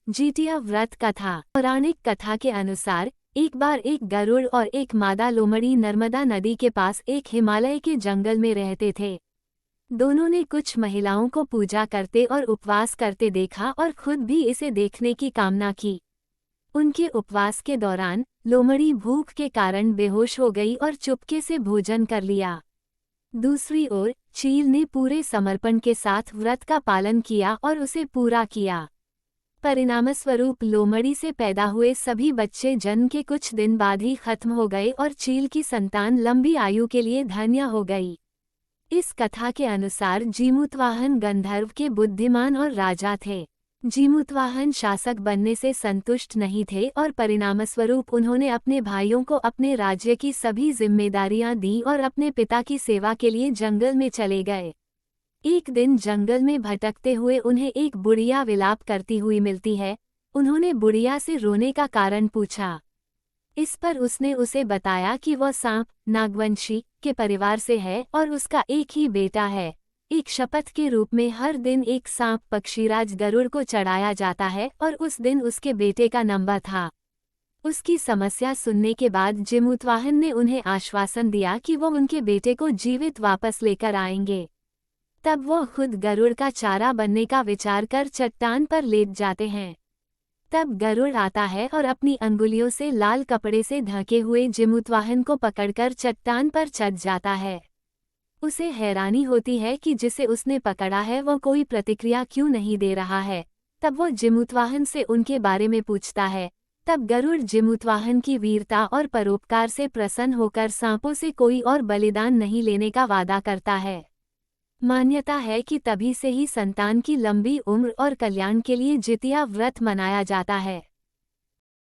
जितिया व्रत कथा। पौराणिक कथा के अनुसार एक बार एक गरुड़ और एक मादा लोमड़ी नर्मदा नदी के पास एक हिमालय के जंगल में रहते थे। दोनों ने कुछ महिलाओं को पूजा करते और उपवास करते देखा और खुद भी इसे देखने की कामना की। उनके उपवास के दौरान लोमड़ी भूख के कारण बेहोश हो गई और चुपके से भोजन कर लिया। दूसरी ओर चील ने पूरे समर्पण के साथ व्रत का पालन किया और उसे पूरा किया। परिणामस्वरूप लोमड़ी से पैदा हुए सभी बच्चे जन्म के कुछ दिन बाद ही खत्म हो गए और चील की संतान लंबी आयु के लिए धन्य हो गई। इस कथा के अनुसार जीमूतवाहन गंधर्व के बुद्धिमान और राजा थे। जीमूतवाहन शासक बनने से संतुष्ट नहीं थे और परिणामस्वरूप उन्होंने अपने भाइयों को अपने राज्य की सभी जिम्मेदारियां दी और अपने पिता की सेवा के लिए जंगल में चले गए। एक दिन जंगल में भटकते हुए उन्हें एक बुढ़िया विलाप करती हुई मिलती है। उन्होंने बुढ़िया से रोने का कारण पूछा। इस पर उसने उसे बताया कि वह सांप नागवंशी के परिवार से है और उसका एक ही बेटा है। एक शपथ के रूप में हर दिन एक सांप पक्षीराज गरुड़ को चढ़ाया जाता है और उस दिन उसके बेटे का नंबर था। उसकी समस्या सुनने के बाद जीमूतवाहन ने उन्हें आश्वासन दिया कि वो उनके बेटे को जीवित वापस लेकर आएंगे। तब वो खुद गरुड़ का चारा बनने का विचार कर चट्टान पर लेट जाते हैं। तब गरुड़ आता है और अपनी अंगुलियों से लाल कपड़े से ढके हुए जीमूतवाहन को पकड़कर चट्टान पर चढ़ जाता है। उसे हैरानी होती है कि जिसे उसने पकड़ा है वो कोई प्रतिक्रिया क्यों नहीं दे रहा है। तब वो जीमूतवाहन से उनके बारे में पूछता है। तब गरुड़ जीमूतवाहन की वीरता और परोपकार से प्रसन्न होकर सांपों से कोई और बलिदान नहीं लेने का वादा करता है। मान्यता है कि तभी से ही संतान की लंबी उम्र और कल्याण के लिए जितिया व्रत मनाया जाता है।